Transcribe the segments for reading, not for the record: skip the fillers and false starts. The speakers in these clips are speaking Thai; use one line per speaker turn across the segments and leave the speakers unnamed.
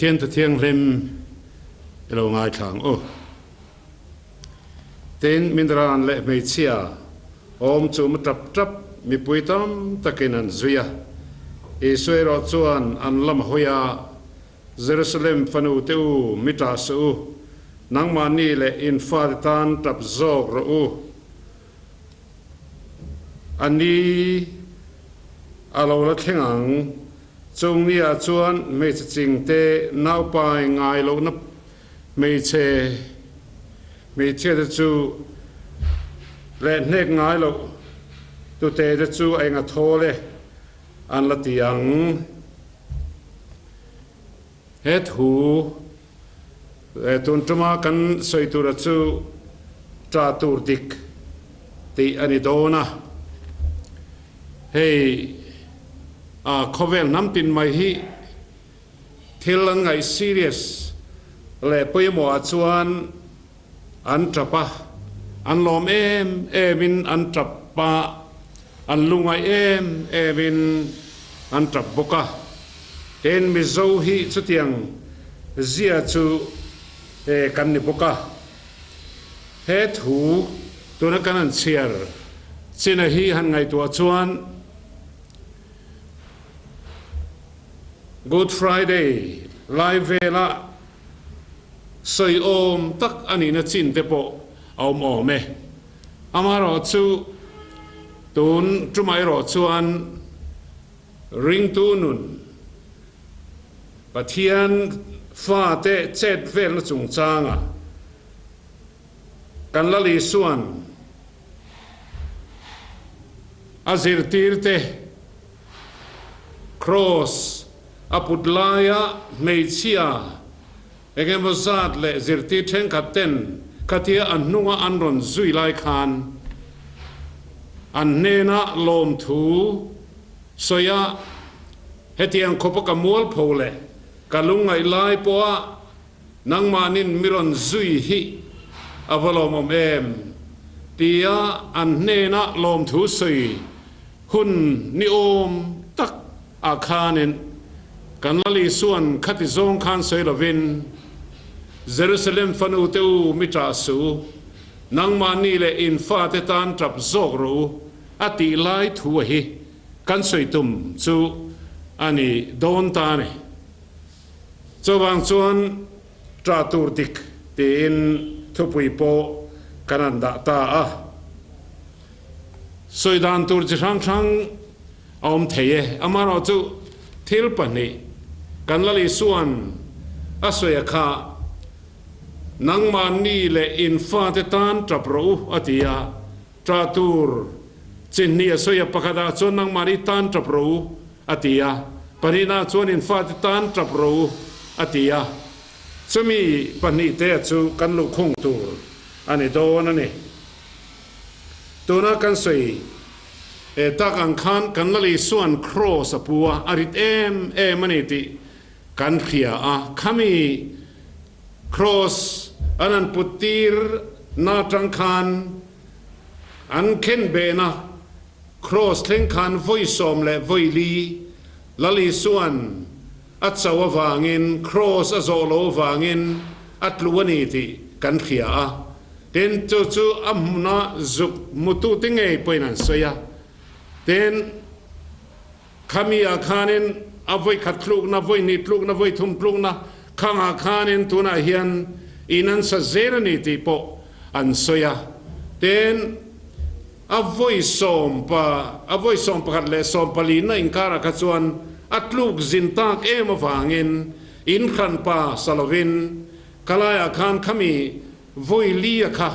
Pathian ta thiang hlem elo ngai thlang o ten mindran le meichia om chu ma tap tap mi puitam takin an zuya Israel chuan an lam hoya Jerusalem fanu teu mita su nangmani le infatan tap zog ro ani alo la thengang chung nia chuan me ching te nau pai ngai lo na me che de chu le nek ngai lo tu te de chu ai nga thole an la tiang het hu tun tuma kan soi tu ra chu tra tur dik ti ani dona hey khovel nam tin mai hi thil ngai serious le poimo chuan an trapa an lom emin an trapa an lungai emin an trap boka ten mi zo hi chutiang zia chu kan ni boka he thu tuna kan an chiar china hi han ngai tua chuan Good Friday live vela soi om tak ani na chin te po awm me amaro chu tun tumai ro chuan ring tu nun Pathian fa te chet vel na chung changa kan lali suan azir tirte cross apudlaya meichia egemozat le zirti theng kapten katia annunga anron zui lai khan annena lom thu soya hetiang khopa mol phole kalungai lai poa nangmanin miron zui hi avalom em tia annena lom thu sui hun ni om tak akhanin kan lali suan khati zong khan soi lovin Jerusalem fanu teu mita su nangmani le infa te tan trap zog ro ati lai thu hi kan soi tum chu ani don ta ne chawang chuan tra tur dik tin thupui po kananda ta a soi dan tur chi thang thang om theih amaro chu thil pani kan lali suan asoya kha nangmani le infa te tan trap ro atia tratur chinni asoya pakada chon nangmani tan trap ro atia parina chon infa te tan trap ro atia chumi pani te chu kan lu khong tur ani don ani tuna kan soi tak ang khan kan lali suan cross apua arit mani ti kan khia a khami cross anan putir na tang khan an ken be na cross thleng khan voi som le voi li lali suan at sawa wangin cross azolo wangin at luani ti kan khia a ten chu amna zuk mutu tinge poinan soya ten khami a khanin avoi khatluk na voi ni tluk na voi thum tluk na khanga khanin tuna hian inan sa zerani ti po an soya ten avoi som pa le som palina inkara ka chuan atluk zintak awangin in khan pa salovin kalaya khan khami voi li kha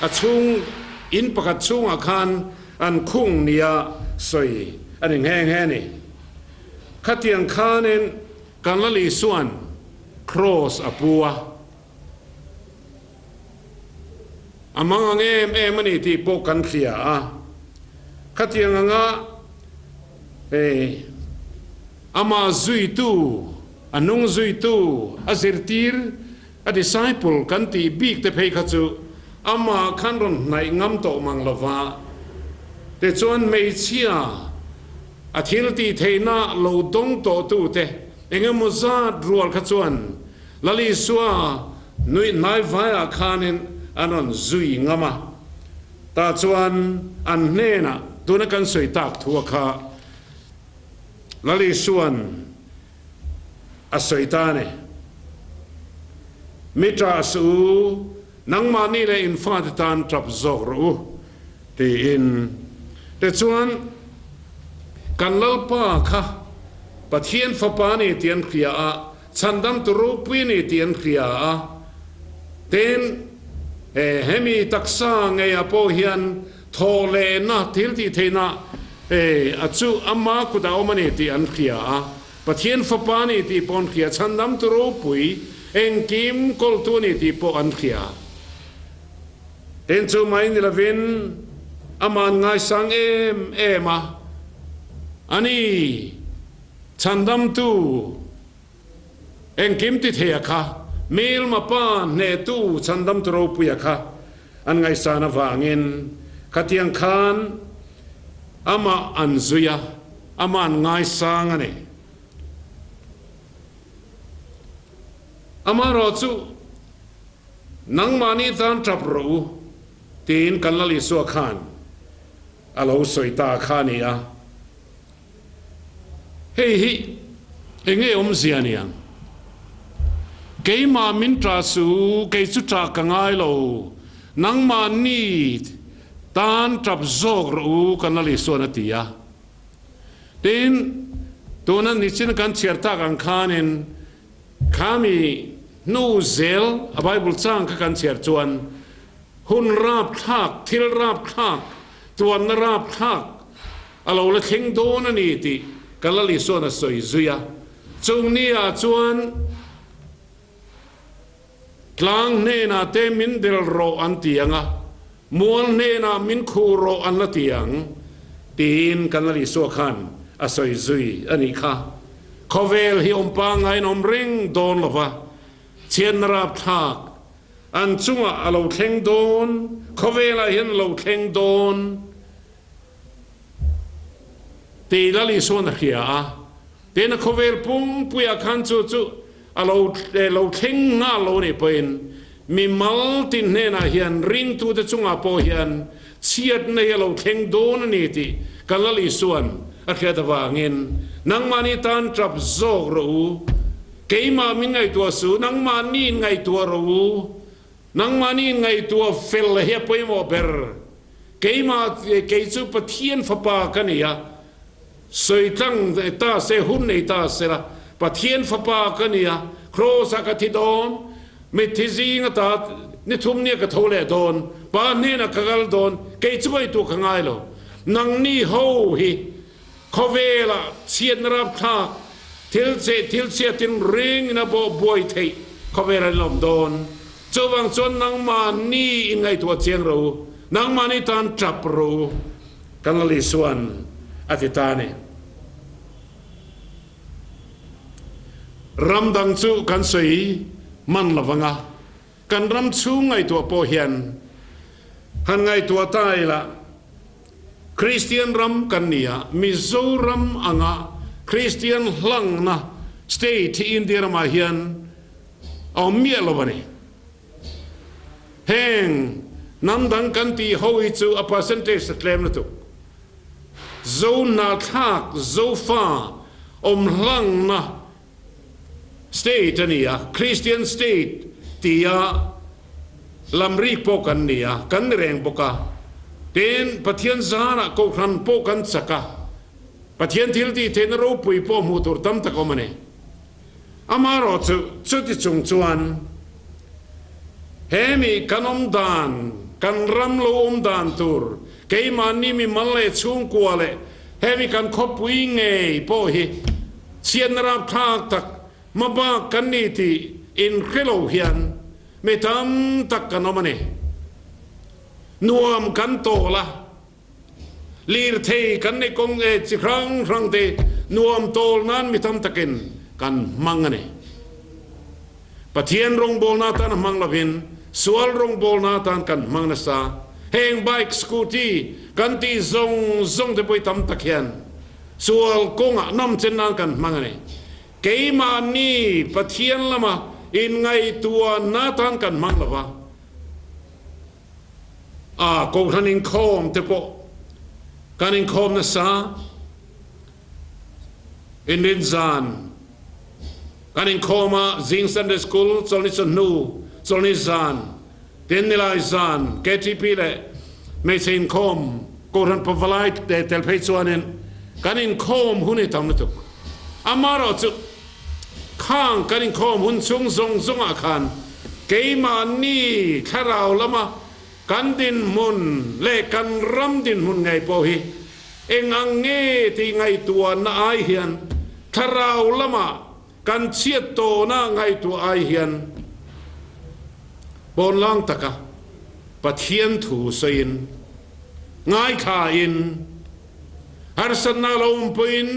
achung in pakat chung a khan an khung nia soi ani ngeng ni khatiang khanen kanlali suan cross apua amang mani ti po kan khia a khatiang anga ama zui tu anung zui tu azirtir a disciple kan ti big te phei khachu ama khanron nai ngam to manglova te chuan meichia a thil ti theina lo dong to tu te เงมุซาดรัวขจวนลลิสัวนุยนายไฟอาคานินอันนั้นจุยงามาตาจวนอันเนน่ะตัวนักการสวยตักทัวขาลลิส่วนอสวยตาเนี่ยมิตรสูนังมานี่เลยอินฟาติตานจับจอกรูตีอินแต่ส่วนกันลลป้าค่ะปะเทียนฟ้าปานี่เตียนเขียฉันดำตัวรูปีนี่เตียนเขียเต็นเฮมีตักษาไงอโปเฮียนทอเลนะทิลที่เทนะอจูอามากุดาอมันนี่เตียนเขียปะเทียนฟ้าปานี่ที่ปอนเขียฉันดำตัวรูปุยเอ็งกิมกอลตัวนี่ที่ปอนเขียเต็นจูไม่นี่ละวินอามันไงสังมาอันนี้ฉันดำตูเอ็งกิมติเทียค่ะเมลมาป้านเนตูฉันดำตูรูปุยค่ะอันไงสานวางินขัดยังคานอามาอันซุยอามาอันไงสังอันนี้อามารอจูนังมานีตานจับรูตีนกันลลิสัวขานอาลูสวยตาขานี่เฮ้ยเอ็งเสียเนี่ยเกยมามินตราสูเกยสุตรากังไงโลนังมานีตานจับโจกรูกันลลิสัวนตีตีนตัวนั้นนิชินกันเชียร์ตากังขานินข้ามีนูเซลอไบเบิลจ้างกันเชียร์จวนหุ่นราบทักทิลราบทักจวนราบทักอาเราละเข่งโดนนี่ติกันละลิส่วนสวยซุยจงนี้จวนกลางเนนาเตมินเดลโรอันเตียงมวลเนนามินคูโรอันละเตียงตีนกันละลิส่วนขันสวยซุยอันนี้ค่ะขเวลฮิอมปังไงนอมเร่งโดนหรอวะเชียนราบทักอันจุงเราเข่งโดนขเวลเห็นเราเข่งโดนตีลลิส่วนเขียเต็นขเวลปุ่งปุยขันจู่เราเข่งงาเราเนี่ยเป็นมีมัลตินเนน่าเฮียนริงตัวจะจุงอาโปเฮียนเชียดในเราเข่งโดนนี่ติกันลลิส่วนอาเขียตว่าเงินนังมานิตันจับโจกรูเกยมามินไงตัวสูนังมานี่ไงตัวรูนังมานี่ไงตัวเฟลเฮียไปโมเบอร์เกยมาเกยจูปะเทียนฟ้าปากันเนี่ยสวยตั้งตาเสหุ่นในตาเสละปะเทียนฟ้าปากันเนี่ยโครสักทิดอนมิทิซีงตานี่ทุ่มเนี่ยก็โทเลโดนป้านี่นะกะกลโดนเกยจูไปตัวข้างไงโลนังนี่โฮฮิขเวลเชียนรับทักทิลเสียตินเร่งนะบอยเทขเวลลมโดนเจ้าวังชนนังมานี่ไงตัวเชียงรูนังมานี่ตานจับรูกันลิส่วนอธิตานี่รำดังจูกันสวยมันละวังกันรำชูไงตัวโปเฮียนหันไงตัวใต้ละคริสเตียนรำกันเนี่ยมิโซรำอ่ะคริสเตียนหลังนะสเตทที่อินเดียมาเฮียนเอาเมียละวันนี้แห่งน้ำดังกันที่เขาอิจูอพาร์เซนเทสเคลมนะทุกโซนาทักโซฟ้าหลังนะสเตทนี่คริสเตียนสเตทที่ลำรีกปกันเนี่ยกันแรงปกะเต็นปะเทียนซาระก็ขันปกันสักะปะเทียนทิลที่เทนรูปุยปมูตุรตั้มตะกมันเองอามารอจุดที่จงจวนเฮมีกันดานกันรำโลดานตูร์เกยมันนี่มีมัลเลชุงกัวเลเฮมีกันคบวิงเงยโปฮิเชียนรับทากตักมาบ้ากันนี่ที่อินเคโลเฮียนไม่ทำตักกันมันเองนวมกันโตละลีร์เทกันในกงจิครั้งเตนวมโตนั้นไม่ทำตะกินกันมังเนปะเทียนรงโบนาตันมังละพินสวลรงโบนาตันกันมังนัสาเฮงไบค์สกูตี้กันที่ซงจะไปทำตะเคียนสวลกงน้ำเช่นนั้นกันมังเน เกยมานี่ปะเทียนละมาอินไงตัวนาทานกันมั่งละวะกงทันอินโคมเตปะกันอินโคมนะซาอินเดนซานกันอินโคมาซิงซันเดสคูลโซนิสนูโซนิซานเดนนิลายซานเกติปีเลไม่ใช่อินโคมกงทันพาวไลท์เดเทลเพจวันนั้นกันอินโคมหุ่นทำนั่นตุกอามาเราจุข้างกันอินโคมหุ่นซุงอาคารเกยมานี่ข้าเราละมากันดินมุนเล่กันรำดินมุนไงโปหิเอ็งอังเงที่ไงตัวน่าไอเฮียนข้าเราละมากันเชียดโตน่าไงตัวไอเฮียนบนล่างตะกะปะเทียนถูเสียนง่ายขาอินharsatna lawmpuin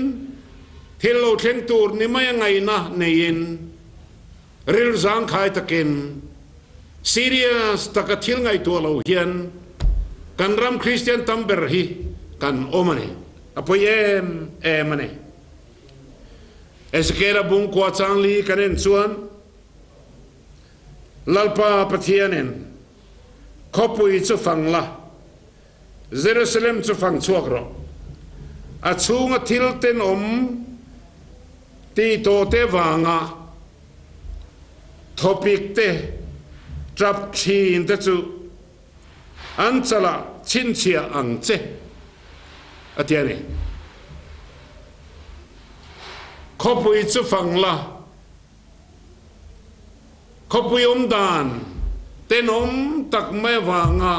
thilo thleng tur ni mai ngai na nein ril zang khai takin serious takathil ngai tu lo hian kan ram christian tamber hi kan omane apoi emane esekera bung kwa changli kanen chuan lalpa pathianen khopui chu fangla jerusalem chu fang chuak ro a chunga thil ten ti to te wanga topic te trap chin te chu an chala chin chia ang che atiani khopui chu fangla khopui dan ten tak me wanga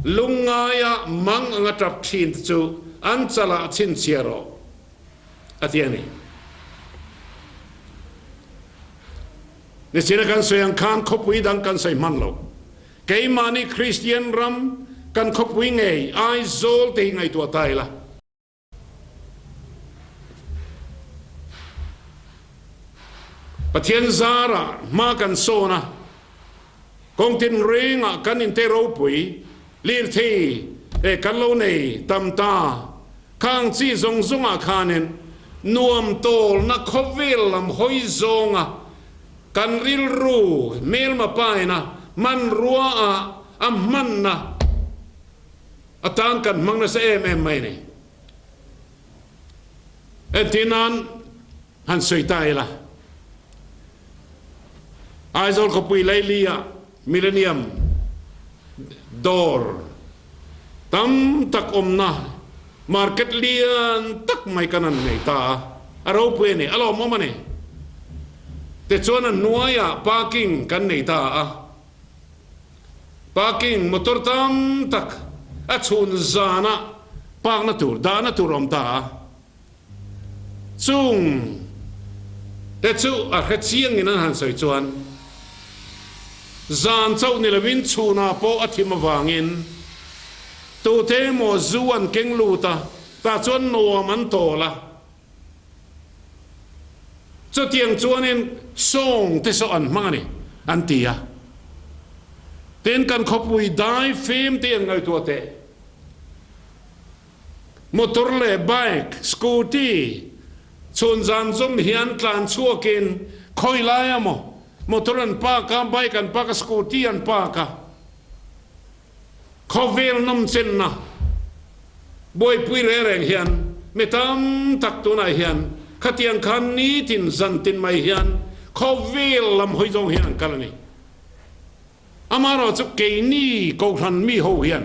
lungaya mang anga trap chin chu an chala chin siaro atiani ni sina kan soyang kan khopui dang kan soi manlo kei mani christian ram kan khopui ngei Aizawl theih ngai tua tai la Pathian zara ma kan sona kong tin renga kan in te rawpui lir theih kan lo nei tam ta khang chi zong a khanen nuam tol na khovel lam hoi zonga kan ril ru mel ma paina man ruwa a man na atan kan mangna sa mai ne etinan han soi tai la Aizawl khopui lailia millennium dor tam tak omna market lian tak mai kanan nei ta aro pue ne alo mo mane te chona nuaya parking kan nei ta parking motor tam tak a chun zana park na tur da na tur om ta chung te chu a khachiang in an han soi chuan zan chau ni lawin chuna po athim awangin tu te mo zuan keng luta ta chuan nuam an tola chu tiang chuanin song te so an mangani an tia ten kan khopui dai fem te ngai tu te motor le bike scooty chun zan zum hian tlan chuakin khoi lai amo motor an pa ka bike an pa ka scooty an pa ka khovel nom chen na boy pui reng hian metam tak tu na hian khatiang khan ni tin zan tin mai hian khovel lam hoi jong hian kalani amaro chu ke ni ko than mi ho hian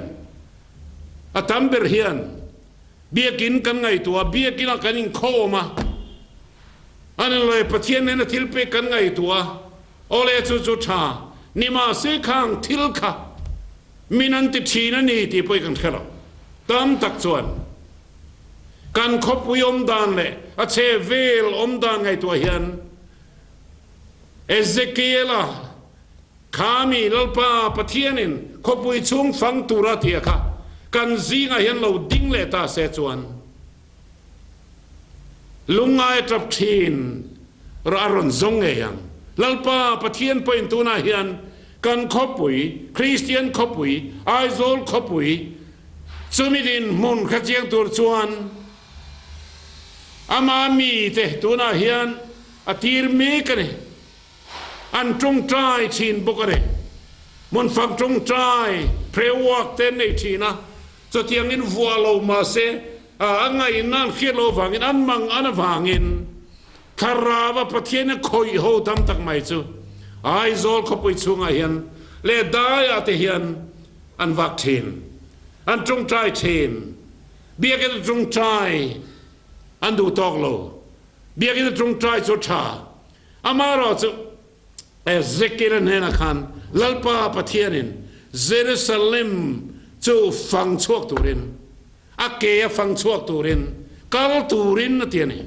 atam ber hian biakin kan ngai tua biakin kan in khoma anan loi pathian ne thil pe kan ngai tua ole chu tha nima se khang thil kha minan ti thina ni ti poi kan khalo tam tak chuan kan khopui dan le a che vel dan ngai tua hian Ezekiela khami lalpa pathianin khopui chung fang tura thia kha kan zinga hian lo ding le ta se chuan lungai trap thin raron zong e yang lalpa pathian point tu na hian kan khopui christian khopui Aizawl khopui chumidin mun khachiang tur chuan ama mi te tu na hian ตีร์มีกันเนี่ยอันจงใจชินบุกันเนี่ยมันฟังจงใจเพลวักเต้นในทีนะจะเที่ยงอินวัวเรามาเสไงนั่นเขียนเราฟังอินอันมังอันฟังอินทาราว่าประเทศนั้นคอยหูทำตักไม่จู่ไอ้โจลเขาไปช่วงเฮียนเลได้อาทิเฮียนอันวักเชนอันจงใจเชนเบียกันจงใจอันดูตอกโลเบียกันจงใจสุดท้าอามาเราจะเซกิรันเฮนักขันลัลปาปะเทียนินเยรูซาเล็มจูฟังชวกตูรินอาเกียฟังชวกตูรินกัลตูรินนั่นเทียนี่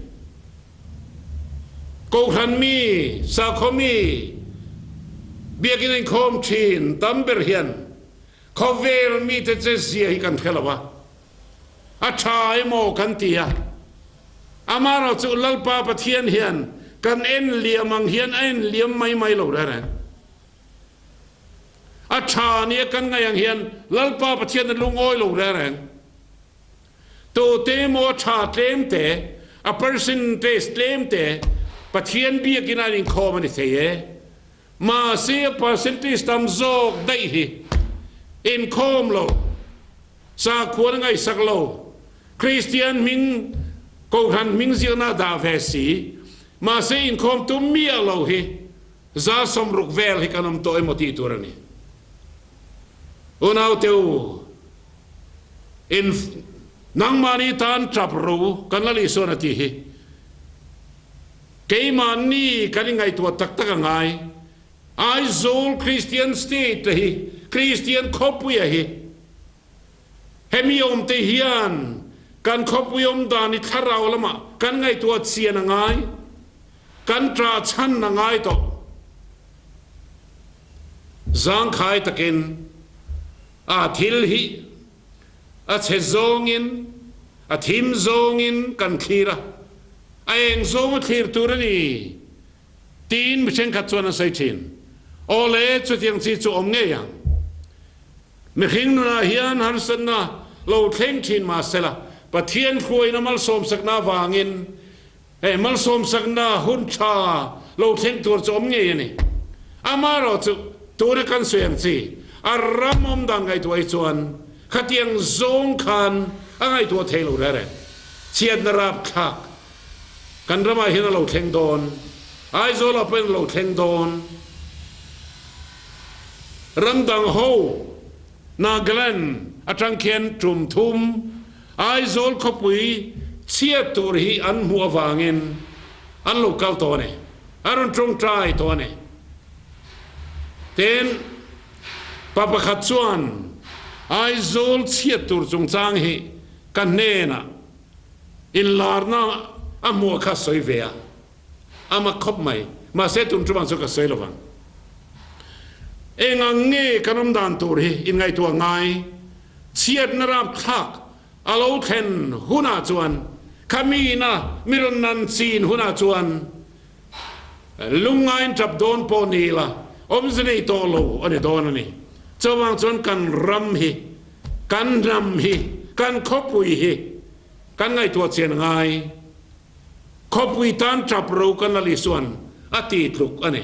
กูขันมีสาวขมีเบียกินคอมชีนตัมเบรเฮียนเขาเวลมีแต่เจเสียกันเทลวะอาชายโมกันตียอามาเราจะลัลปาปะเทียนเฮียนกันเอ็นเลียมังเฮียนเอ็นเลียมไม่หลุดอะไรอาชาเนี่ยกันไงอย่างเฮียนลัลปาปะเทียนนั้นลุงโอยหลุดอะไรตัวเตโมชาเตมเตa person tes tlem te pathian bia kinan in common the ma se percentage tam zok dai hi in com lo sa khuan ngai sak lo christian ming ko han ming zirna da ve si ma se in com tu mi lo hi za som ruk vel hi kanam to emoti turani unau teu in nang mani tan trap ru kan lali so na ti hi ke man ni kan ngai tu tak tak ngai Aizawl Christian state hi Christian khopui hi hemiom te hian kan khopuyom dani tharau lama kan ngai tu chian ngai kan tra chan na ngai to zang khai takin a thil hi a che zongin a thim zongin kan khira a eng zong khir turani tin bichen khatsuan sai thin ole chu tiang chi chu om nge yang mi khing na hian harsatna lo thleng thin ma sela Pathian khuai na malsawm sakna wangin malsawm sakna hun cha lo thleng tur chu om nge ni amaro chu tur kan suem chi aramom dang ngai tuai chuan khatiang zong khan angai tu thelo re chiat na rap khak kan rama hin lo thleng don Aizawl pen lo thleng don ramdang ho Nagaland atang khen tum thum Aizawl khopui chiat tur hi an hu awangin an local to ne arun trong trai to ne ten papa khatsuan Aizawl chiat tur chung chang hi kan ne na in larna amua kha soi vea ama khop mai ma se tum chuman so ka soi lawang engang nge kanom dan tur hi in ngai tu ngai chiat na ram khak alo khen huna chuan kamina miron nan chin huna chuan lungain trap don po ni la omzene to lo ane don ani chawang chuan kan ram hi kan ram hi kan khopui hi kan ngai tu chen ngai khopui tan trap ro kan ali suan ati tluk ane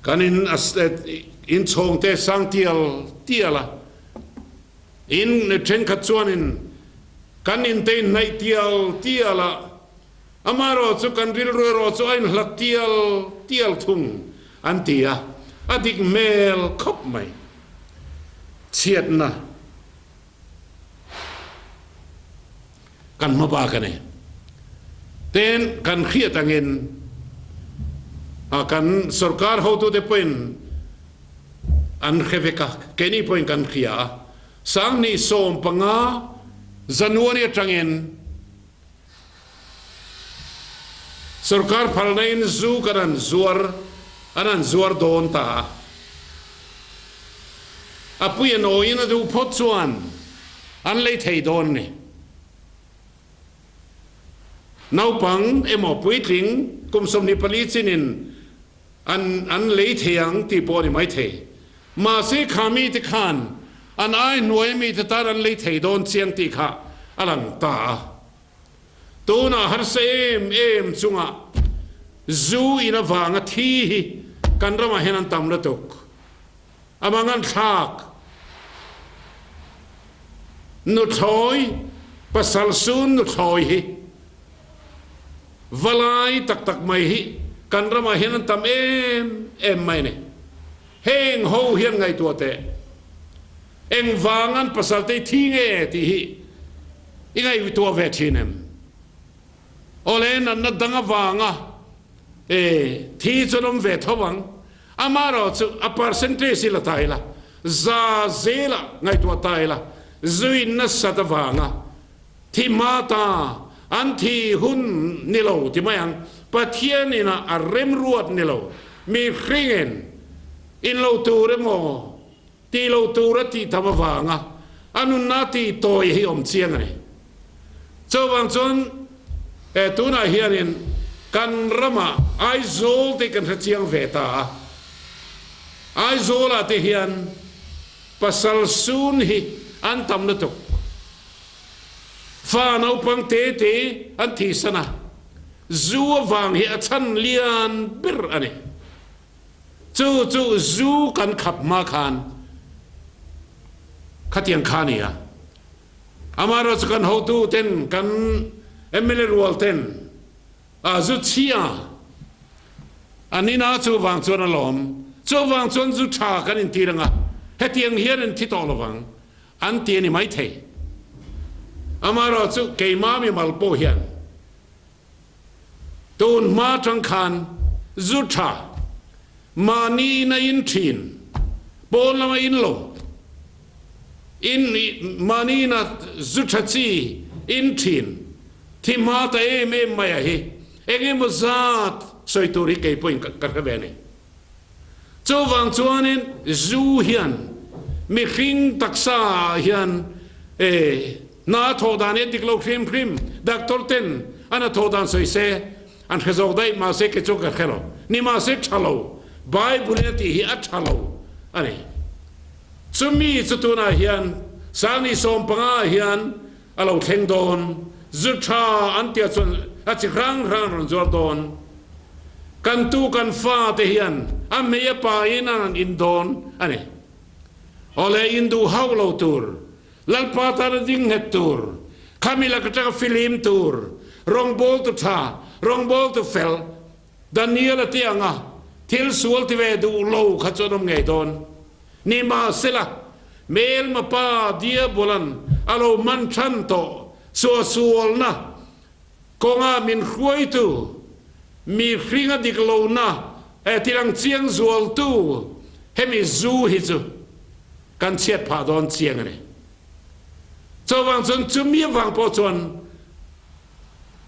kan in chong te sang tiala in ne chen khat chuan in kan in te nai tiala amaro chu kan ril ro chu ain hlak tial thung an tia adik mel khop mai chiat na kan ma ba kan ten kan khiat angin kan sarkar ho tu de pen an kheveka keni point kan khia sang ni som panga January atangin sarkar phalnain zu kanan zuar don ta apuyan oina du phot chuan an lei thei don ni naupang emo puitling kum som ni pali chinin an lei theiang ti poni mai thei ma se khami ti khan an ai nuai mi te tar an lei thei don chiang ti kha alang ta tu na har se em chunga zu ina wanga thi kan rama henan tam la tok amangan thak nu thoi pasal sun nu thoi hi valai tak tak mai hi kan rama henan tam em mai ne heng ho hian ngai tua te eng wangan pasal te thi nge ti hi ingai tua ve thinem olen an na danga wanga thi chonom ve thawang amaro chu a percentage la taila za zela ngai tua taila zuin na satawanga thi mata an thi hun nilo ti mayang Pathian ina a rem ruat nilo mi khringen in lo ture mo ti lo tura ti tamawanga anun na ti toy hi om chiang ne chawang chon tuna hianin kan rama Aizawl te kan chiang veta Aizawl te hian pasal sun hi an tam na tok fa no pang te an thi sana zu wang hi a chan lian bir ani chu zu kan khap ma khan khatiang khania amaro kan ho tu ten kan emele rual ten a zu chia anina chu wang chuan alom chu wang chuan zu tha kan in tiranga hetiang hian in thi tolawang an ti ni mai thei amaro chu keima Mimal po hian tun ma tang khan zu tha mani na in thin pawlna in lo in mani na zu tha chi in thin thi ma ta em mai hi enge mo zat soi turi ke point ka ka bene chu wang chuanin zu hian mi khing taksa hian na thodan e diklo khrim doctor ten ana thodan soi se an khazog dai ma se ke chok khelo ni ma se thalo bible ti hi a thalo ani chumi chutuna hian sani som panga hian alo thleng don zutha antia chon a chi rang zor don kan tu kan fa te hian a meya pa inan in don ani ole indu haulo tur lalpa tar ding het tur kamila ka film tur rong bol tu tha rong bol tu fel Daniel atianga til sual ti ve du lo khachonom ngei don ni ma sela mel ma pa dia bolan alo man than to sual na konga min khuai tu mi khringa diklo na tilang chiang zual tu hemi zu hi chu kan chet pha don chiang ne chawang chon chumi wang po chon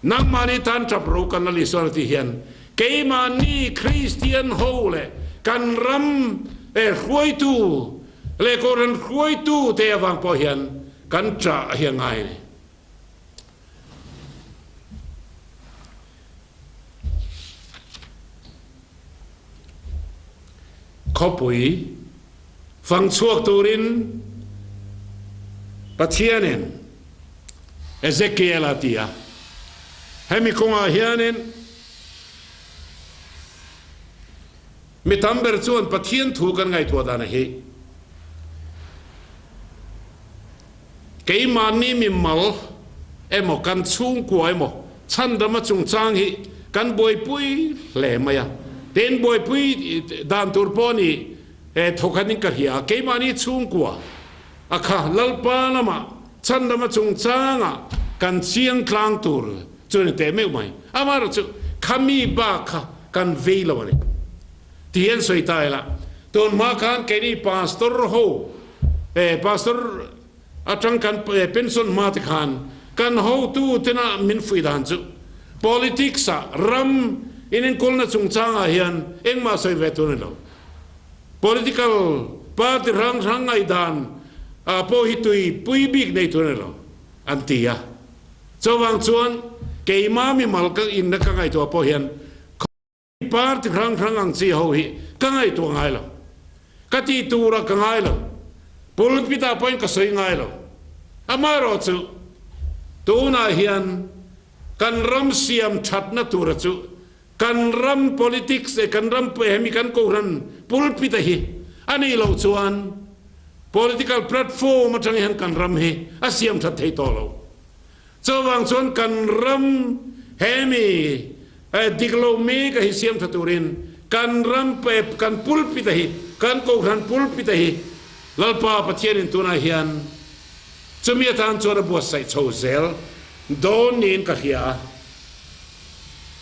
nang mani tan chap ro kan ali sor ti hian ke mani Christian hole kan ram khuai tu le koran khuai tu te wang po hian kan cha hian ngai ne khopui phang chuak turin Pathianen Ezekiel atia hemi konga hianen mitamber chuan Pathian thu kan ngai thua dana hi keimani Mimal emo kan chung ko emo chandama chung chang hi kan boi pui le maya ten boi pui dan turponi thokanin ka hiya keimani chung ko akha Lalpan ama chandama chung changa kan chiang tlang tur chun te me mai amaro chu khami ba kha kan veilo ne tien soi taila ton ma kan keni pastor ho pastor atang kan pension ma te kan ho tu tena min fuidan chu politics a ram inen kolna chung changa hian engma soi vetun lo political party rang ai dan a po hitui pui big nei tu lo antia chawang chuan keima Mimal ka in na ka ngai to po hian part rang ang chi ho hi ka ngai to ngai lo ka ti tu ra ka ngai lo pul pita point ka soi ngai lo amaro chu tu na hian กันรำเสียมชัดนะตัวระจุกันรำ politics กันรำเปรมีกันโกรันปุลปิตะฮีอันนี้เราชวน political platform มาจังหันกันรำเฮอาเสียมชัดให้ต่อเราจะวางชวนกันรำเฮมีดิกโลเมกับเสียมชัดตัวเรนกันรำเปรกันปุลปิตะฮีกันโกรันปุลปิตะฮีลัลปาปะเทียนตัวนาเฮียนจะมีทางชวนบวชใส่โชเซลโดนนินกับเฮีย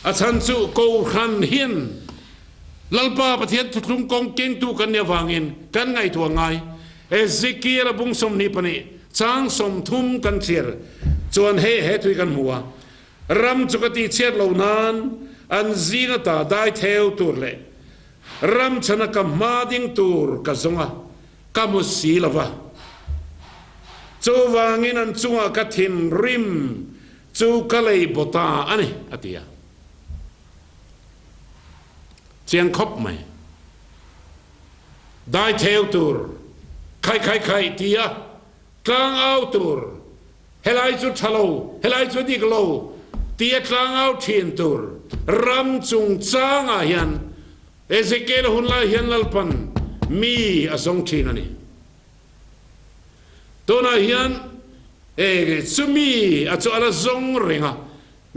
อาจารย์สุโกขันเฮียนลัลปาประเทศทุกกองเก่งตูกันเนี่ยวางเงินกันไงตัวไงเอซิเกียระบุงสมนิปนิจ้างสมทุมกันเชียร์จวนเฮตุยกันหัวรำจุกติเชียร์เหล่านั้นอันจีนตาได้เทวตัวเล่รำชนะกับมาดิ้งตัวกระซงะกมุสีละวะจูวางเงินอันจูงกัทินริมจูกะเลยบตาอันนี้อติยาเจียงคบไหมได้เทวตัวใครเตียกลางเอาตัวเฮลัยจุดทะโลเฮลัยจุดดิกโลเตียกลางเอาเทียนตัวรำจุงจ้างอาเฮียนเอเซเกลหุ่นลาเฮียนลัลปันมีอสงชีนันนี่ตัวนาเฮียนสุมีอาจจะอะไรซงเริงอ่ะ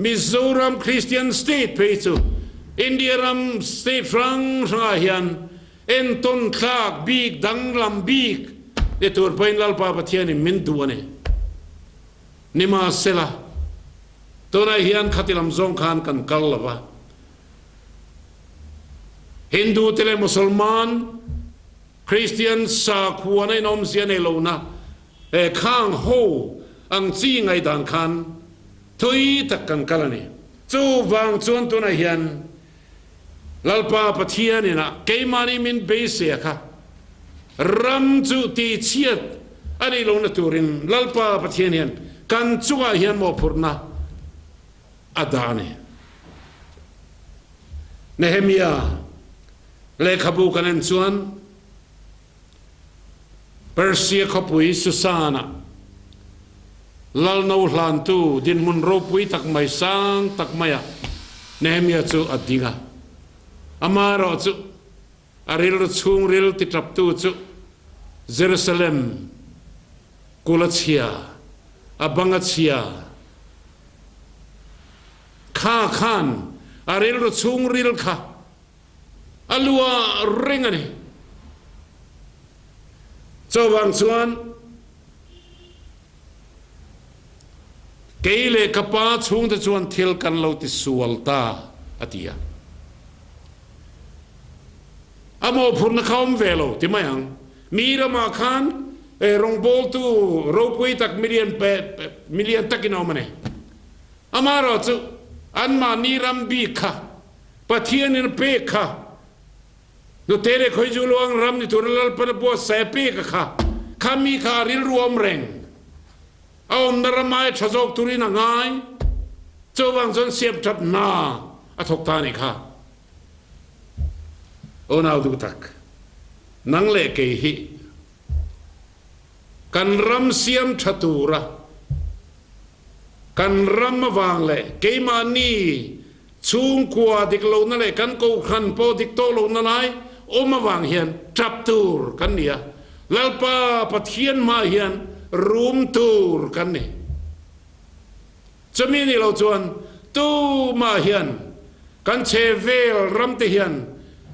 มิโซรัมคริสเตียนสเตทไปจูอินเดียรัมสเตทฟรังสงอาเฮียนเอ็นต้นคลากบีกดังลำบีกเดตัวไปลัลปาปะเทียนมินตัวเนี่ยนิมาเซลาตัวนาเฮียนขัดลำซงขานกันกัลละวะฮินดูเทเลมุสลิมคริสเตียนสาขวในนมเสียในโลนะข้างโฮอังจีไงดันคันทุยตักกันกันนี่จูวางจวนตัวนาเฮียนลัลปาปะเทียนนี่นะเกมานีมินเบสเซียค่ะรำจูตีเชียดอันนี้ลงในตัวรินลัลปาปะเทียนเฮียนกันจูอาเฮียนโมพุรนะอดานีเนเฮมียาเลขบูกันอันจวนเปอร์เซียขบุยสุสานะลาลนูหลานตูดินมุนรูปุยตักไม่สังตักไม่อะเนเฮมียาจูอดีงะอามาราจูอาริลชุงริลติดรับตูจูเยรูซาเล็มกุลเชียอาบังเชียข้าขานอาริลชุงริลข้าอลัวเร่งอันนี้เจ้าบางส่วนเกยเลกป้าชุงจะชวนเที่ยวกันเราติสวลตาอติยาอโมพูนเขาไม่เวลที่ไม่ยังมีรามาขานรงโบลตูรูปุยตักมิเลียนตักกินเอามาเนี่ยอามาราจูอันมานีรัมบีค่ะปะเทียนินเปกค่ะดูเตเรคอยจูลวงรัมนิตุรลัลปนบัวเสเปกค่ะขามีขาริลรวมเร่งเอานรมายชะโจกตุรินังไงเจ้าวังจนเสียบจัดนาอทกตานิค่ะโอนาดูตักนังเลเกหิกันรำเสียมชะตูระกันรำมาวางเลยเกมานีชุงกัวดิกโลนั่นเลยกันกูขันโปดิกโตโลนั่นเลยโอมาวางเฮียนจับตูรกันเนี่ยลัลปาปะเทียนมาเฮียนรูมตูรกันนี่จะมีนี่เราจวนตูมาเฮียนกันเชเวลรำเทียน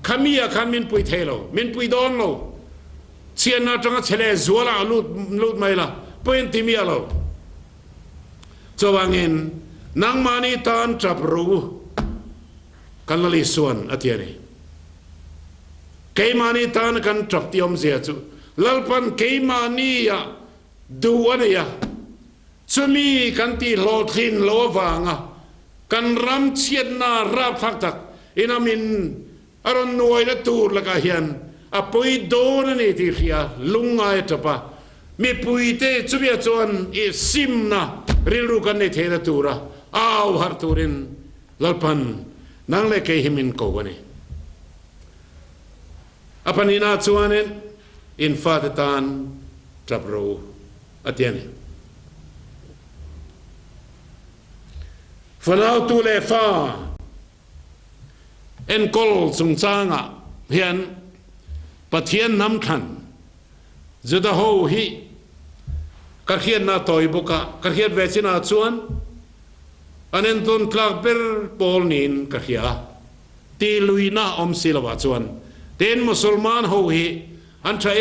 ขามีอะขามินปุยเทโลมินปุยดอนโลเชียนนาจังเฉลยจัวละลูดไม่ละปุยติมีอะโลจะวางเงินนางมานีตานจับรูกันละลิส่วนอธิยานีเกมานีตานกันจับที่อมเสียจูลัลปันเกมานีอะดูอันนี้อะจะมีกันที่โลทินโลวางอะกันรำเชียนนาราพักตักอินามินอารมณ์นวยและตูร์ละกันเฮียนอปุยโดนนี่ที่เฮียลุงไงจับปะมีปุยเตจุบิจวนอิซิมนะริลูกันนี่เทระตูระอ้าวฮาร์ตูรินลัลปันนั่งเล็กเฮมินโกวันนี้อปันินาจวนนี่อินฟาตตานจับรูอเตียน phần áo tu lệ pha en kol sung chang à hiền Pathian nắm khăn giờ ta hô hi các hiền na toy boka các hiền về xin na chuan anh em tuân clark ber Paul nín các hiền ti lui na sila chuan ten Musulman hô hi anh trai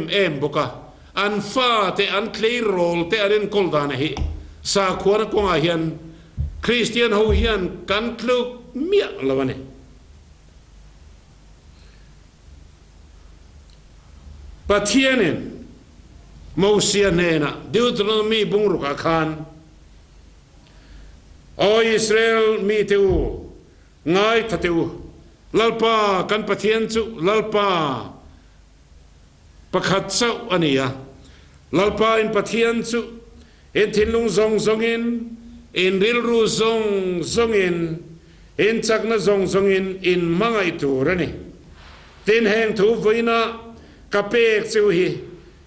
em boka anh pha te anh clay roll te anh kol đàn hi sa khuan ko nga hiền Christian hô hiền kan kluk miệng là vậy Pathian Moses nena Deuteronomy bungruk akhan o Israel mi teu ngai thateu lalpa kan Pathian chu lalpa pakhat chau ania lalpa in Pathian chu in thinlung zongin in rilru zongin in chakna zongin in mangai turani tin heng thu voina kapek chu hi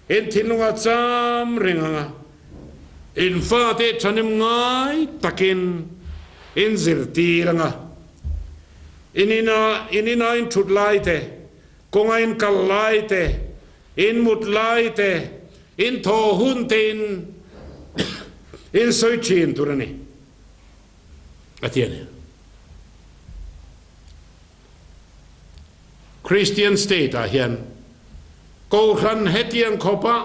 in thinlunga cham ringanga in fa te chanim ngai takin in zirti ranga inina in thut lai te konga in kal lai te in mut lai te in tho hun te in soi chin turani atiane Christian state a hian ko khan hetian khopa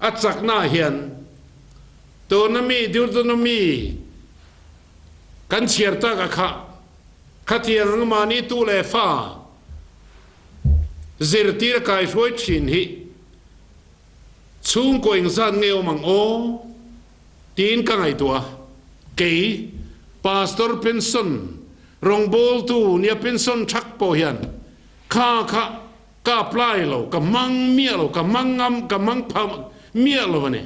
achak na hian to nami Deuteronomy kan chierta ka kha khatiang mani tu le fa zirtir kai roi chin hi chung ko ingsan ngeo mang o tin ka ngai tua ke pastor pension rongbol tu nia pension thak po hian kha ka apply lo ka mang mia lo ka mangam ka mang pham mia lo bane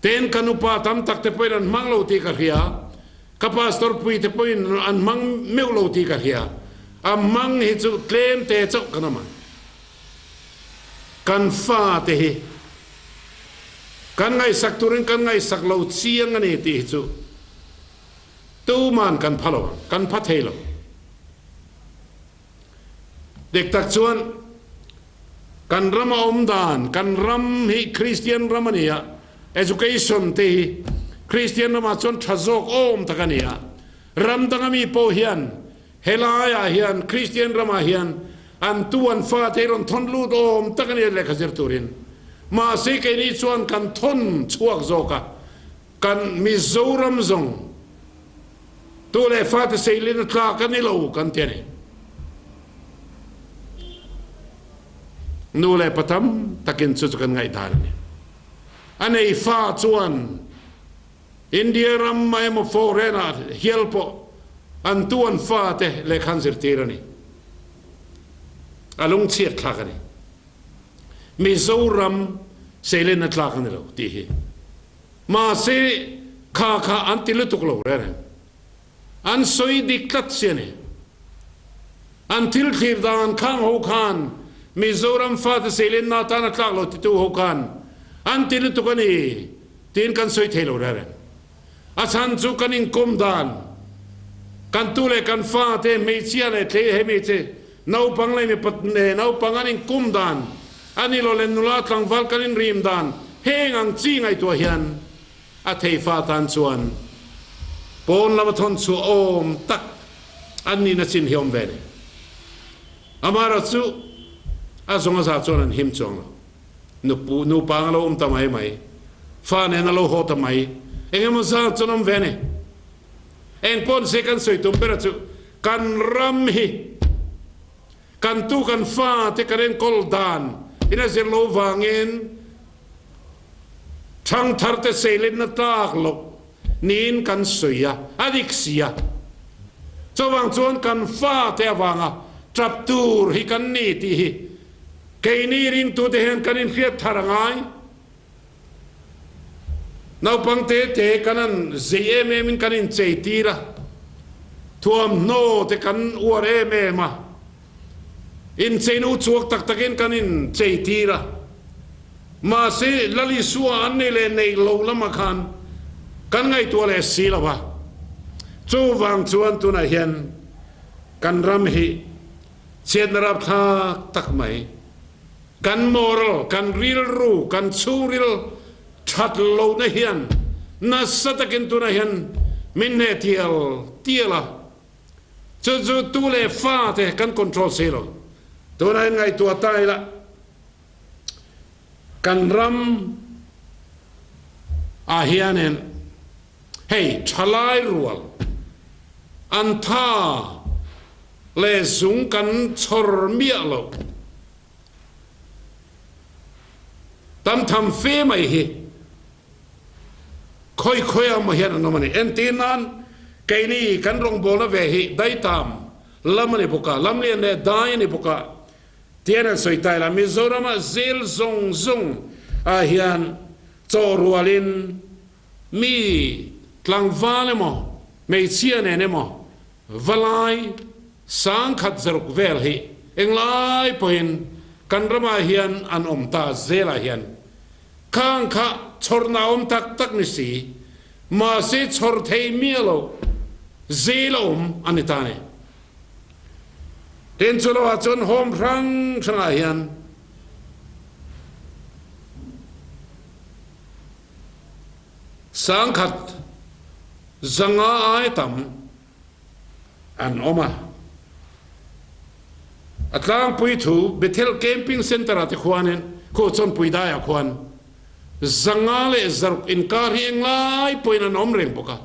ten kanupa tam tak te poin mang lo ti ka hia ka pastor pui te poin an mang meu lo ti ka hia a mang hi chu claim te chok kana ma kan fa te hi kan ngai sak turin kan ngai sak lo chiang ani ti chu tu man kan phalo kan phathelo dek tak chuan kan rama dan kan ram hi Christian ramania education te Christian rama chuan thazok takania ram dangami po hian helaya hian Christian rama hian an tuan fa te ron thon lut takania le khazir turin ma se ke ni chuan kan thon chuak zoka kan Mizoram zong tu le fa te seilin tla kan ni lo kan tiani nu le patam takin chu kan ngai dar ni anei fa chuan India ram mai mo forena helpo an tuan fa te le khanzir tirani alung chiat thakani Mizoram selen atlakani lo ti hi ma se kha antilu tuklo re an soi diktat siani antil khirdan khang ho khan Mizoram fa te selen na tan atlak lo ti tu ho khan antilu tukani tin kan soi thelo re asan chu kanin kumdan kan tu le kan fa te me chia le the he me che nau pang le me pat ne nau panganin kumdan ani lo len nula tlang val kanin rim dan heng ang chi ngai to hian a thei fa tan chuan pon la thon chu tak ani na chin hiom ve ne amara chu a zonga sa chuan him chong nu pang lo tamai mai fa ne na lo ho tamai engem sa chunom ve ne eng pon se kan soi tum pera chu kan ram hi kan tu kan fa te karen kol dan ina zir lo wangin thang thar te selen na tak lo nin kan soya adik sia chawang chuan kan fa te wanga trap tur hi kan ni ti hi ke ni rin tu te hen kanin khiat tharangai nau pang te kanan zem min kanin cheitira thuam no te kan uar ma in cheinu chuak tak takin kanin cheitira ma se lali suwa anne le nei lo lama khan kan ngai to le silawa จู่วางชวนตัวไหนเห็นกันรำหิเชียนรับท่าตักไหมกันมอรัลกันริลรูกันชูริลชัดโลนเฮียนนัสตะกินตัวไหนเห็นมินเนเทียลเทียละจู่ตัวเล่ฟ้าเตะกันคอนโทรลเซลตัวไหนไงตัวตายละกันรำอาเฮียนเห็นเฮ้ยฉลายรัวอันท่าเลสุงกันชอร์เมียโลตั้มทำเฟไม่เฮค่อยๆมาเห็นอันนั้นเอ็นตีนั้นไกนี่กันลงบอลเวหิได้ตามลำนี่พกะลำเลียนเนี่ยได้นี่พกะเทียนสวยตายละมิโซรามาเซลซงอาเฮียนโจรัวลินมีกลางฟ้าเลยมั้งไม่เชื่อเนี่ยมั้งวลายสังขัดจรุกเวลหิเอ็งไล่พอยกันรมาเฮียนอันอมตาเซลาเฮียนข้างข้าชอร์นาอมตักนิสีมาเสชอร์เทมีโลเซลอมอันนี้ตาเนี่ยเดินสุรวัจนโฮมพรังชนะเฮียนสังขัดจังอาไอตัมอันออกมาอัตลางปุยถูเบเทลแคมปิ้งเซ็นเตอร์ที่ขวานินโคชนปุยได้ขวานจังอาเลจรุกอินการ์เองไล่ปุยนันอมเริงปกะ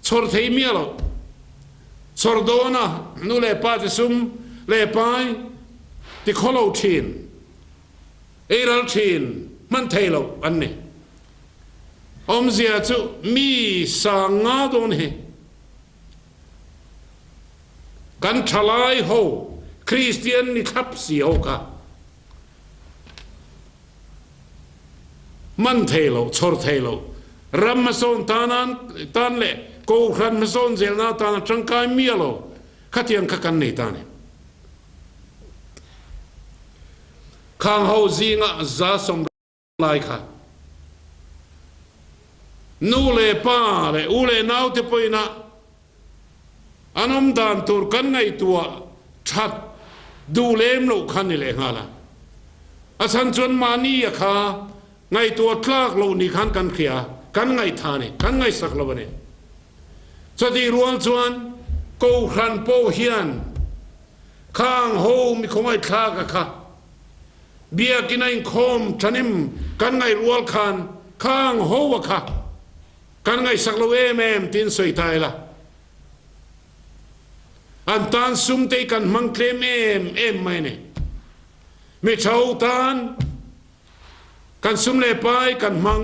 ชอร์เทมียลชอร์โดนะนูเลปาติซุมเลปายที่ขลุ่ชินเอรัลชินมันเทโลอันนี้อมเสียจุมีสังอาโดนเฮกันทลายโฮคริสเตียนนี่ทับเสียวกะมันเทโลชอร์เทโลรัมมาโซนตานันตานเล่กูรัมมาโซนเซลนาตานจังกายมีโลขัดยังขันนี่ตานี่ข้างเฮาจีงะซาสมไลค่ะนูเลป้าเลอูเลนาวที่ปอยนะอันอมดานตูร์กันไงตัวชัดดูเล่มโลคันนี่เลยฮะล่ะอาจารย์ชวนมานี่อะค่ะไงตัวคลากโลนี่ขันกันเขียกันไงทานี่กันไงสักละวันนี้สติรวมชวนกูขันโปเฮียนข้างโฮมีคงไงคลากะค่ะเบียกินไอ้คมชนิมกันไงรัวขันข้างโฮวะค่ะกันไงสักละเวแม่มตินสวยตายละอันตานซุ่มเตกันมังเคลมเอ็มไม่เนี่ยไม่เช่าตานกันซุ่มเล่ไปกันมัง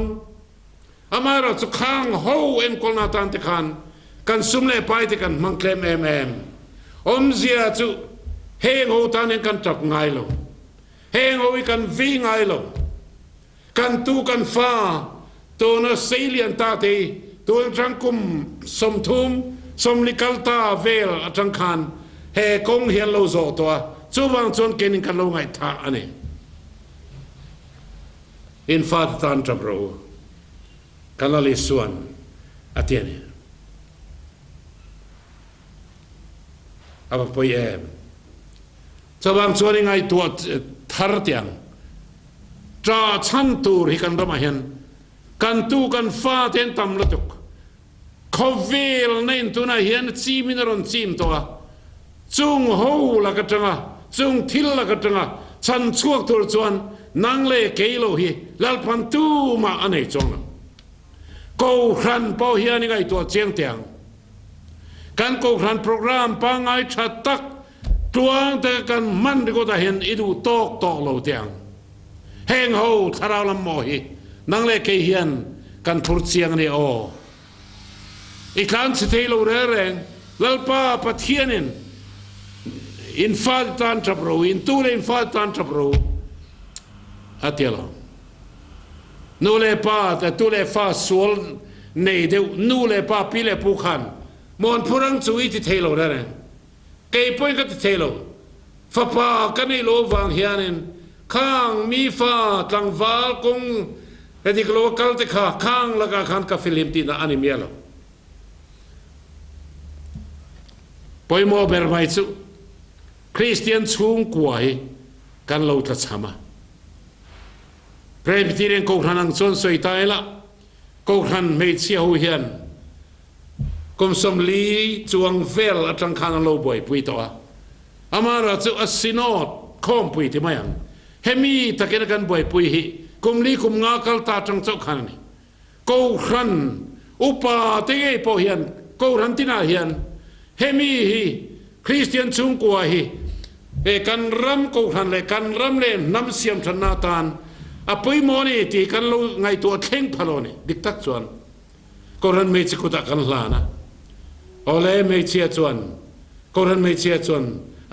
อามาเราจะข้างโฮเอ็นคนนาตานติกันซุ่มเล่ไปติกันมังเคลมเอ็มอมเสียจุเฮงโฮตานเองกันจับไงลงเฮงโฮกันวิ่งไงลงกันตูกันฟ้าตัวน่ะเสียนตาตีตัวจังกุมสมทุมสมลิกัลตาเวลจังคันเฮกงเฮียนโลโซตัวจูบังจนเกินกันโลไงท่าอันนี้อินฟาตตันจับรูกันละลิส่วนอาเทียนอาบปอยจูบังจนยังไงตัวทาร์เตียงจ้าชันตูริกันรำมาเห็นกันตูกันฟ้าเทียนตำละตุกเขาเวลในตัวนั้นเห็นซีมินรอนซีมตัวจุงหูละก็จังอ่ะจุงทิลละก็จังอ่ะฉันช่วงตัวจวนนังเล่เกโลฮีลัลพันตูมาอันไหนจงละกูครันเป้าเฮียนี่ไงตัวเจียงเตียงกันกูครันโปรแกรมปังไอชัดตักตัวแต่กันมันที่กูจะเห็นอีดูโตกโตโลเตียงแห้งหูทาราวลำโมฮีนังเล่เกเฮียนกันพูดเสียงนี่โออีกครั้งสิเทโลเร่งลัลป้าปัทเทียนินอินฟาตันจับรูอินตูเลอินฟาตันจับรูอาเทียลนูเลป้าแต่ตูเลฟ้าสวลเนเดวนูเลป้าพิเลปูขันมอนพูรังจุยที่เทโลเร่งเกยpointก็ที่เทโลฟ้าป้ากันในโลวังเฮียนินข้างมีฟ้าตังวาลกงเอติกโลกัลติข้างละกันขันกับฟิลิปตินาอันนี้เมียล ปอยโมเบอร์ไม่สุคริสเตียนชุ่งกวยกันเราตัดสมาพระพิธีเรียนกูทันอังส่วนสวยตายละกูทันไม่เชี่ยวเฮียนกุมสมลีจวงเฟลอัตรังคานเราบ่อยปุยตัวอามาราจุอัสซินอดข้อมปุยที่ไม่ยังเฮมีตะเกียนกันบ่อยปุยฮิกุมลีกุมงาคัลตาจังเจ้าขันนี่กูทันอุปาเตยปอเฮียนกูทันที่นาเฮียนเฮมีฮิคริสเตียนชุ่งกวยฮิกันรำกูทันเลยกันรำเลยน้ำเสียมธนาตานอปุยโมนี่ที่กันเราไงตัวเข่งพะโลนี่ดิกตักส่วนกูทันไม่จิกุตะกันลานะโอเลไม่เชียจวนกูทันไม่เชียจวน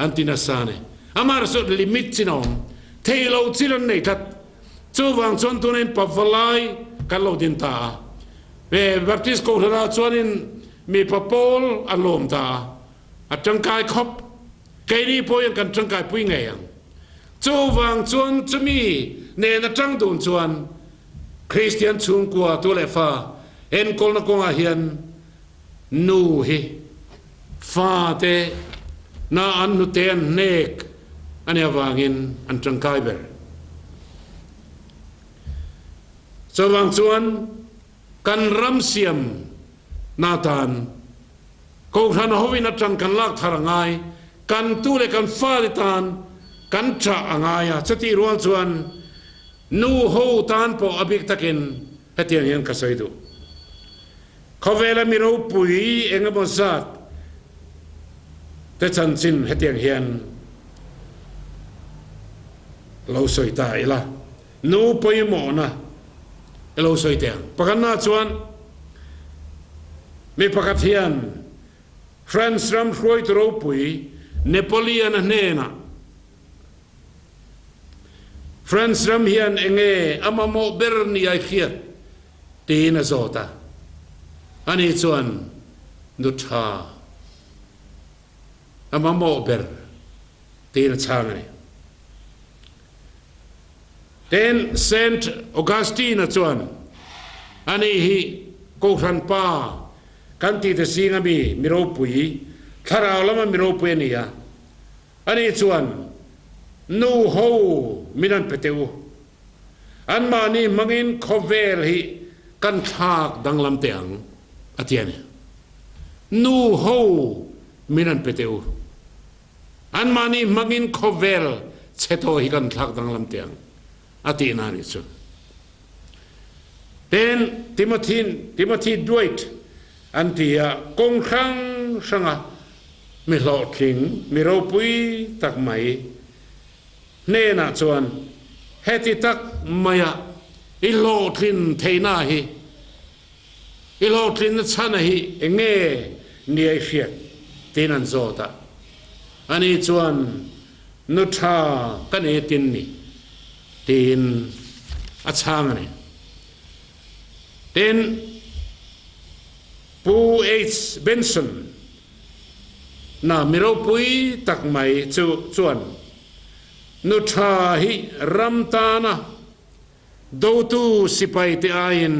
อันตินาสานี่อามาร์สุดลิมิตจินอมเทเราจิรันนี่ทัดจูวังชวนตัวนี้ปับฟลายกันเราดินตาแบบที่กูทันชวนนี้มีปะโปลอารมณ์ตาอัดจังกายคบไกนี่พอยังกันจังกายปุยไงยังจูวังชวนจะมีเนนจังโดนชวนคริสเตียนชุ่งกัวตัวเลฟ้าเอ็นคนละกงอาเฮียนนูฮิฟาเตนาอันนุเตนเนกอันนี้วางินอันจังกายเบอร์สว่างชวนกันรำเสียมนาตานกูทันหวินัดจังกันลากทารง่ายกันตู้เลกันฟ้าดิตานกันจะง่ายสติรัวชวนนูโฮตานปออบิกตะกินเฮตียนเฮียนกษัยดูเขาเวลามีเราปุ๋ยเองก็บอกสัตแต่ฉันสินเฮตียนเฮียนเราสวยตายละนูปุ๋ยหมอนะเราสวยเตียงประกันหน้าชวนมีประกันเฮียนฟรานซ์รัมช่วยตัวเราปุ๋ยเนโปเลียนเนน่ะฟรานซ์รัมเฮียนเองอามาโมเบอร์นีไอเขียดตีนโซตาอันนี้ส่วนนุชาอามาโมเบอร์ตีนช่างนี่เดนเซนต์ออกัสตินส่วนอันนี้ฮิกูขันป้ากันที่จะสิงห์มีรูปุยทาราวแล้วมันมีรูปุยนี่อ่ะอันนี้ส่วนนูโฮมินันเปเตวอันมานี่มังอินคอเวลฮิกันชากดังลำเตียงอาทิตย์นี้นูโฮมินันเปเตวอันมานี่มังอินคอเวลเชโตฮิกันชากดังลำเตียงอาทิตย์นั้นนี่ส่วนเดนทิโมธีด้วยอันที่กงครั้งสังะมีหลอดทิ้งมีรูปุยตักไหมเน่น่ะส่วนเฮติตักไม่อะอิโลทินเทน่าฮีอิโลทินชันฮีเองเงี้ยนี่ไอเฟียตีนันโซตาอันนี้ส่วนนุชากันเอตินนี่ตีนอัชางนี่ตีนปูเอชเบนสันน่ะมีรูปุยตักไหมส่วนนุชาฮิรัมตานะดูตูสิไปที่อายิน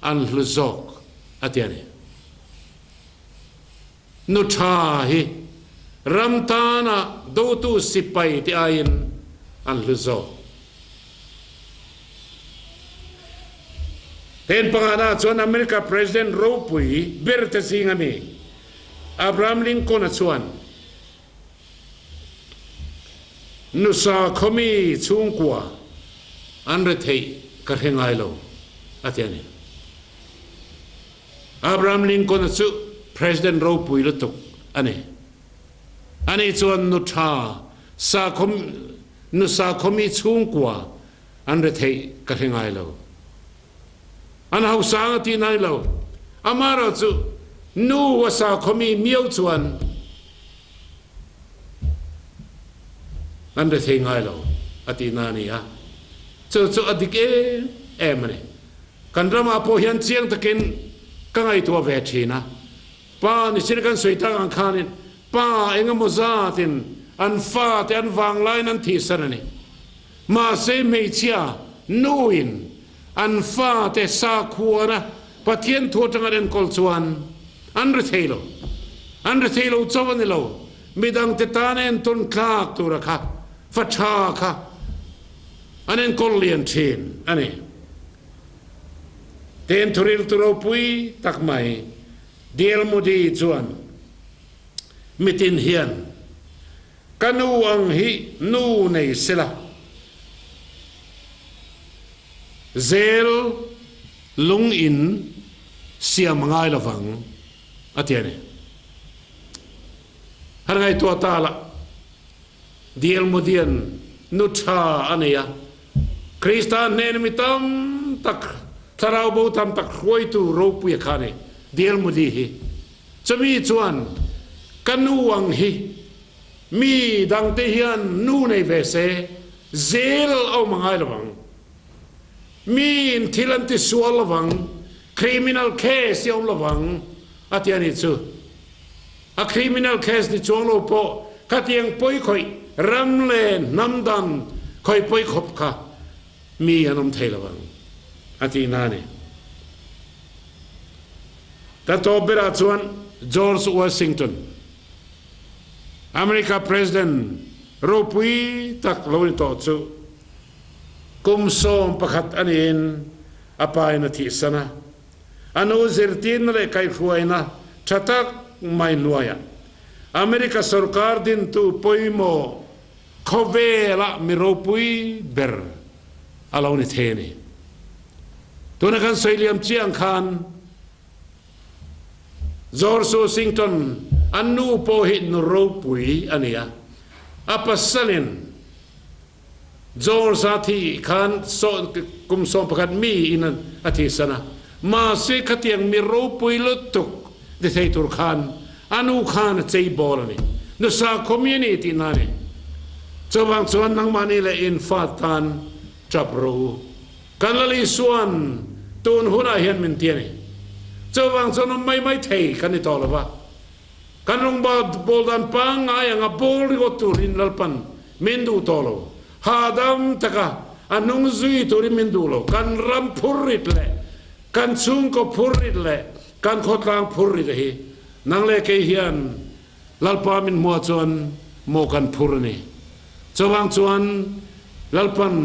อันหลุซอกอาทิตย์นี้นุชาฮิรัมตานะดูตูสิไปที่อายินอันหลุซอกเห็นปัญหาส่วนอเมริกาประธานาธิบดีรูปุยเบอร์ตสิงห์มีอับราฮัมลินคอน์ส่วนนุสาขมีชุ่งกัวอันเรธีกระเฮงไอโลอาทิตย์นี้อับราฮัมลินคอน์สุประธานาธิบดีรูปุยลุตุกอันนี้ส่วนนุสาขมีชุ่งกัวอันเรธีกระเฮงไอโลอันเขาสางที่ไหนเราอามาราจุนูวสาขมีเมียวชวนอันเดทิงไงเราอตินานี่ฮะจุอดิเกเอมนี่กันรามาโพยันเชียงตะกินกังไอตัวเวทีนะป้านี่สิกันสวยตาอังคานิป้าเองมุซาตินอันฟ้าแต่อันวางไลนันทีสระนี่มาเซเมเชียนูอินอันฟ้าแต่ซาคัวนะปะเทียนทัวจังเรนกอลชวนอันรเทโล อันเที่เราเจ้าวันนี้เรามีดังเตตานเองต้นคลากตัวระค่ะฟัชชาค่ะอันนี้คนเลียนเชนอันนี้เทนทุริลตุโรปุยตักไม่เดียลมุดีจวนมิตินเฮียนกันูอังฮินูในเสละเซลลุงอินเสียมง่ายละฟังอาทิตย์นี้ฮะไงตัวตาละเดียลมุดีนนุชาอันนี้คริสตานเนนมิตัมตักถ้าเราบูตัมตักรวยตูรูปยขานี่เดียลมุดีฮีจะมีจวนกันูวังฮีมีดังเทียนนูในเวเซเซลเอามังไงละวังมีทิลันติสวลละวังคริมินัลเคสยอมละวังอาทิตย์นี้จูอะคริมินัลเคสที่จวงโลโปขัดยังป่วยคอยรำเลนน้ำดันคอยป่วยขบค่ะมีอันนมเทละวังอาทิตย์นั้นแต่ตัวเบราชวนจอร์จวอชิงตันอเมริกาประธานรูปุยตักลวินโตจูกุมสมประคัตอันนี้อภัยนาทีสนะอนุสิรตินเลยใครฟวยนะชัตักไม่นวยอเมริกาสุรการดินตูปุยโมขเวละมิรูปุยเบอร์อาลาวินเทนีตัวนักการสื่อเลี้ยมเชียงคานจอร์จวอชิงตันอันนูโปหินรูปุยอันนี้อัปสลินจอร์จอาทิคานสอนกุมสมประคัตมีอินันอาทิสนะมาสิขัดยังมีรูปุยลุตุกเดทัยตุรคานอันูคานใจบอลนี่นุสาคอมมิวนิตี้นั่นนี่เจ้าบางส่วนนังมันนี่แหละอินฟาตันจับรู้กันละลิส่วนตูนหัวหน้าเห็นมันเทียนี่เจ้าบางส่วนไม่เทกันนี่ต่อหรือวะกันลงบอลดันปังไอ้ยังบอลริโกตูรินลัลปันมินดูต่อโลฮาดัมตะกะอันนุ่งซุยตูริมินดูโลกันรำพูริดเลยกันซุงก็พูริดเลยกันขดลางพูริดเลยนังเลกเฮียนลัลปามินมัวจวนโมกันพูรนี่เจ้าบางส่วนลัลปัน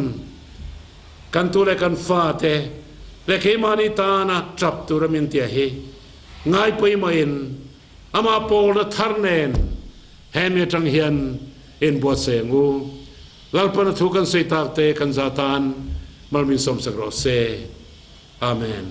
กันตัวเลกันฟาเตเลกมานิตานะจับตุรมินเตียฮีง่ายไปมาอินอามาโปลธารเนนเฮมิจังเฮียนอินบัวเสงูลัลปนทุกันเสตากเตกันซาตานมัลมินสมสกรเซอาเมน